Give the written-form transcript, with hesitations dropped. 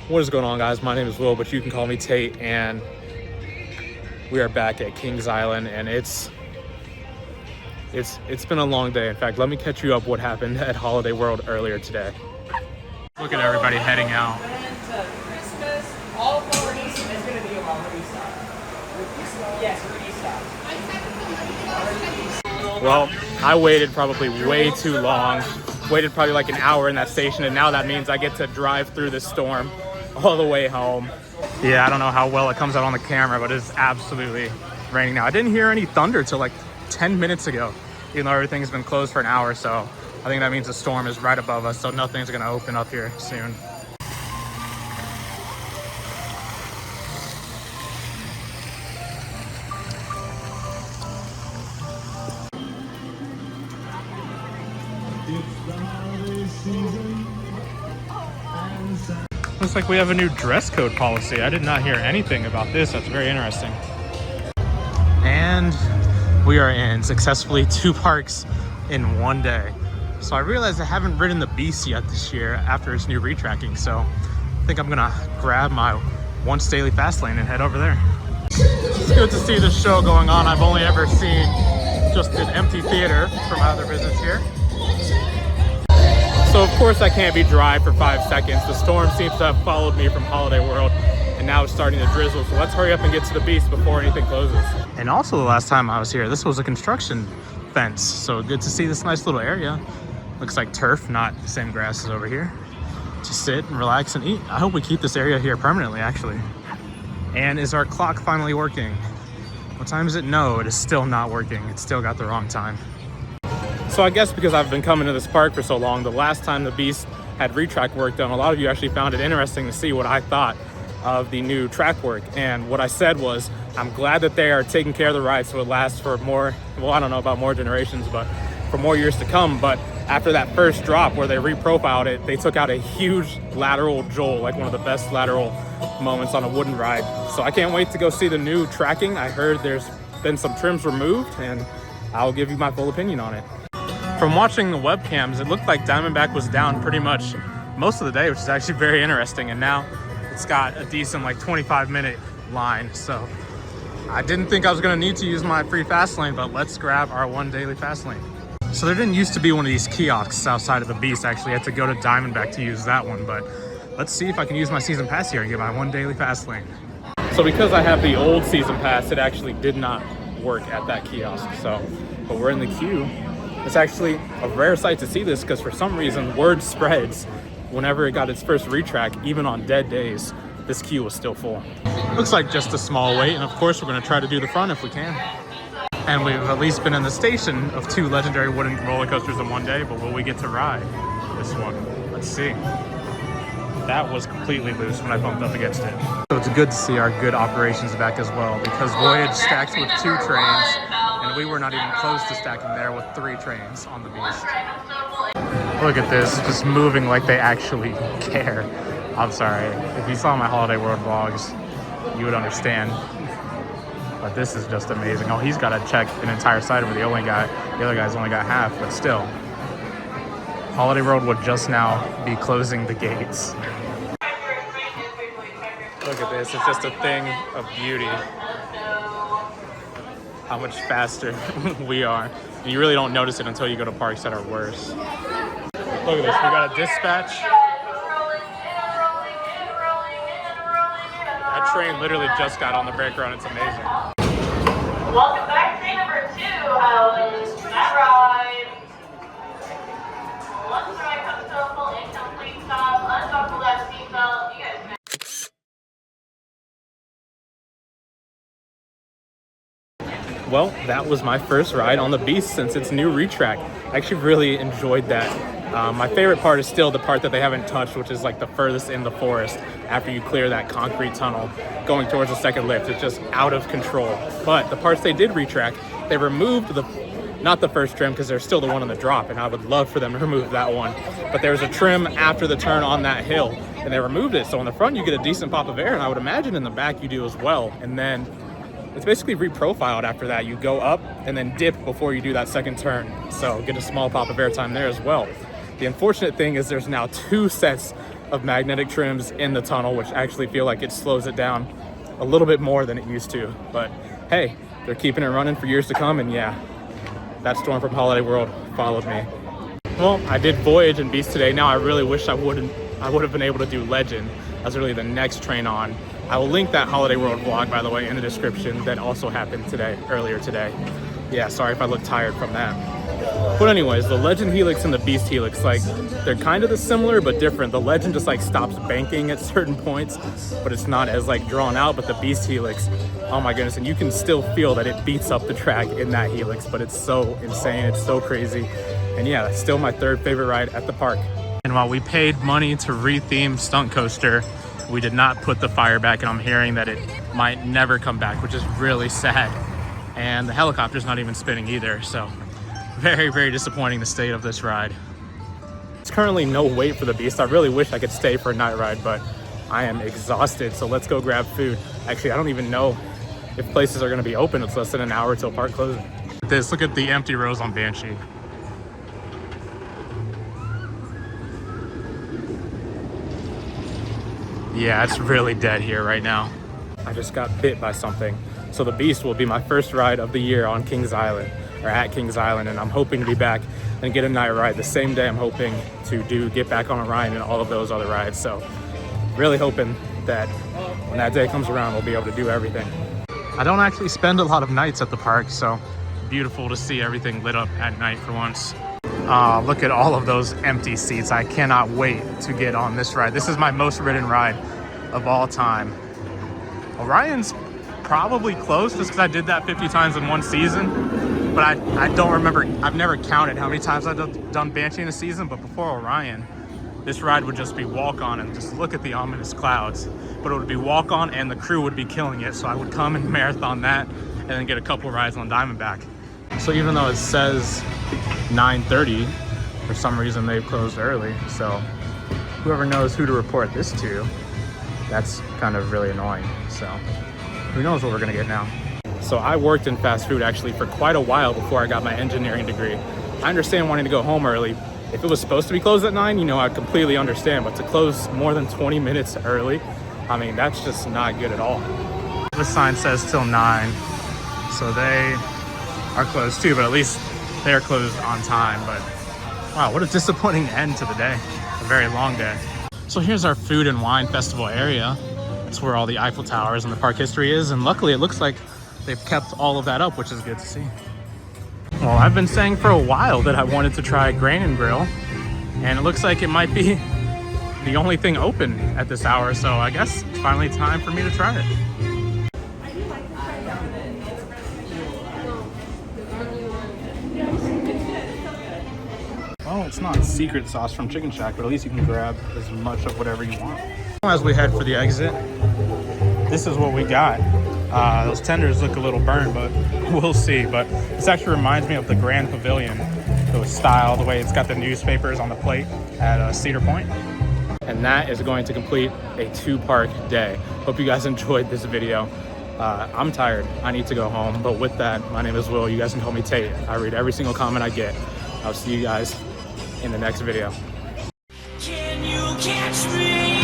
What is going on, guys? My name is Will, but you can call me Tate, and we are back at Kings Island, and it's been a long day. In fact, let me catch you up what happened at Holiday World earlier today. Look at everybody heading out. Christmas, all parties is going to be a restock. Yes, restock. Well, I waited probably way too long. Waited probably like an hour in that station, and now that means I get to drive through the storm all the way home. Yeah, I don't know how well it comes out on the camera, but it's absolutely raining now. I didn't hear any thunder till like 10 minutes ago, even though everything's been closed for an hour. So I think that means the storm is right above us, so nothing's gonna open up here soon. Looks like we have a new dress code policy. I did not hear anything about this. That's very interesting. And we are in successfully 2 parks in one day. So I realized I haven't ridden the Beast yet this year after its new retracking. So I think I'm gonna grab my once daily fast lane and head over there. It's good to see this show going on. I've only ever seen just an empty theater from my other visits here. So of course I can't be dry for 5 seconds. The storm seems to have followed me from Holiday World, and now it's starting to drizzle. So let's hurry up and get to the Beast before anything closes. And also the last time I was here, this was a construction fence. So good to see this nice little area. Looks like turf, not the same grass as over here. Just sit and relax and eat. I hope we keep this area here permanently, actually. And is our clock finally working? What time is it? No, it is still not working. It's still got the wrong time. So I guess because I've been coming to this park for so long, the last time the Beast had retrack work done, a lot of you actually found it interesting to see what I thought of the new track work. And what I said was, I'm glad that they are taking care of the ride so it lasts for more, well, I don't know about more generations, but for more years to come. But after that first drop where they reprofiled it, they took out a huge lateral jolt, like one of the best lateral moments on a wooden ride. So I can't wait to go see the new tracking. I heard there's been some trims removed, and I'll give you my full opinion on it. From watching the webcams, it looked like Diamondback was down pretty much most of the day, which is actually very interesting. And now it's got a decent like 25-minute line. So I didn't think I was gonna need to use my free fast lane, but let's grab our one daily fast lane. So there didn't used to be one of these kiosks outside of the Beast. I actually had to go to Diamondback to use that one, but let's see if I can use my season pass here and get my one daily fast lane. So because I have the old season pass, it actually did not work at that kiosk. So, but we're in the queue. It's actually a rare sight to see this because for some reason word spreads whenever it got its first retrack, even on dead days, this queue was still full. Looks like just a small wait, and of course we're going to try to do the front if we can. And we've at least been in the station of 2 legendary wooden roller coasters in one day, but will we get to ride this one? Let's see. That was completely loose when I bumped up against it. So it's good to see our good operations back as well, because Voyage stacks with 2 trains, and we were not even close to stacking there with 3 trains on the Beast. Look at this, just moving like they actually care. I'm sorry, if you saw my Holiday World vlogs, you would understand. But this is just amazing. Oh, he's got to check an entire side where the other guy's only got half, but still. Holiday World would just now be closing the gates. Look at this, it's just a thing of beauty. How much faster we are. And you really don't notice it until you go to parks that are worse. Look at this, we got a dispatch. That train literally just got on the breaker and it's amazing. Welcome back, train number 2, that ride. Once the ride comes to a full incomplete stop, unbuckle that seatbelt. You guys can... Well, that was my first ride on the Beast since its new retrack. I actually really enjoyed that. My favorite part is still the part that they haven't touched, which is like the furthest in the forest after you clear that concrete tunnel going towards the second lift. It's just out of control. But the parts they did retrack, they removed not the first trim because there's still the one on the drop, and I would love for them to remove that one. But there's a trim after the turn on that hill, and they removed it. So in the front, you get a decent pop of air, and I would imagine in the back you do as well. And then it's basically reprofiled after that. You go up and then dip before you do that second turn. So get a small pop of airtime there as well. The unfortunate thing is there's now 2 sets of magnetic trims in the tunnel, which actually feel like it slows it down a little bit more than it used to. But hey, they're keeping it running for years to come, and yeah, that storm from Holiday World followed me. Well, I did Voyage and Beast today. Now I really wish I would have been able to do Legend as really the next train on. I will link that Holiday World vlog, by the way, in the description that also happened earlier today. Yeah, sorry if I look tired from that. But anyways, the Legend Helix and the Beast Helix, like, they're kind of similar but different. The Legend just like stops banking at certain points, but it's not as like drawn out. But the Beast Helix, oh my goodness, and you can still feel that it beats up the track in that Helix, but it's so insane, it's so crazy. And yeah, that's still my third favorite ride at the park. And while we paid money to re-theme Stunt Coaster, we did not put the fire back, and I'm hearing that it might never come back, which is really sad. And the helicopter's not even spinning either, so very, very disappointing, the state of this ride. It's currently no wait for the Beast. I really wish I could stay for a night ride, but I am exhausted, so let's go grab food. Actually, I don't even know if places are gonna be open. It's less than an hour till park closing. Look at the empty rows on Banshee. Yeah, it's really dead here right now. I just got bit by something. So the Beast will be my first ride of the year on Kings Island, or at Kings Island, and I'm hoping to be back and get a night ride the same day I'm hoping to get back on Orion and all of those other rides. So really hoping that when that day comes around, we'll be able to do everything. I don't actually spend a lot of nights at the park, so beautiful to see everything lit up at night for once. Look at all of those empty seats. I cannot wait to get on this ride. This is my most ridden ride of all time. Orion's probably close just because I did that 50 times in one season, but I don't remember. I've never counted how many times I've done Banshee in a season, but before Orion, this ride would just be walk-on and just look at the ominous clouds. But it would be walk-on and the crew would be killing it, so I would come and marathon that and then get a couple rides on Diamondback. So even though it says 9:30, for some reason they've closed early, so whoever knows who to report this to, that's kind of really annoying. So who knows what we're gonna get now. So I worked in fast food actually for quite a while before I got my engineering degree. I understand wanting to go home early. If it was supposed to be closed at 9, you know, I'd completely understand, but to close more than 20 minutes early, I mean, that's just not good at all. The sign says till 9, so they are closed too, but at least they're closed on time. But wow, what a disappointing end to the day. A very long day. So here's our food and wine festival area. It's where all the Eiffel Towers and the park history is, and luckily it looks like they've kept all of that up, which is good to see. Well, I've been saying for a while that I wanted to try Grain and Grill, and it looks like it might be the only thing open at this hour, so I guess it's finally time for me to try it. Well, it's not secret sauce from Chicken Shack, but at least you can grab as much of whatever you want. As we head for the exit, this is what we got. Those tenders look a little burned, but we'll see. But this actually reminds me of the Grand Pavilion, the style, the way it's got the newspapers on the plate at Cedar Point. And that is going to complete a 2-park day. Hope you guys enjoyed this video. I'm tired, I need to go home. But with that, my name is Will. You guys can call me Tate. I read every single comment I get. I'll see you guys in the next video. Can you catch me?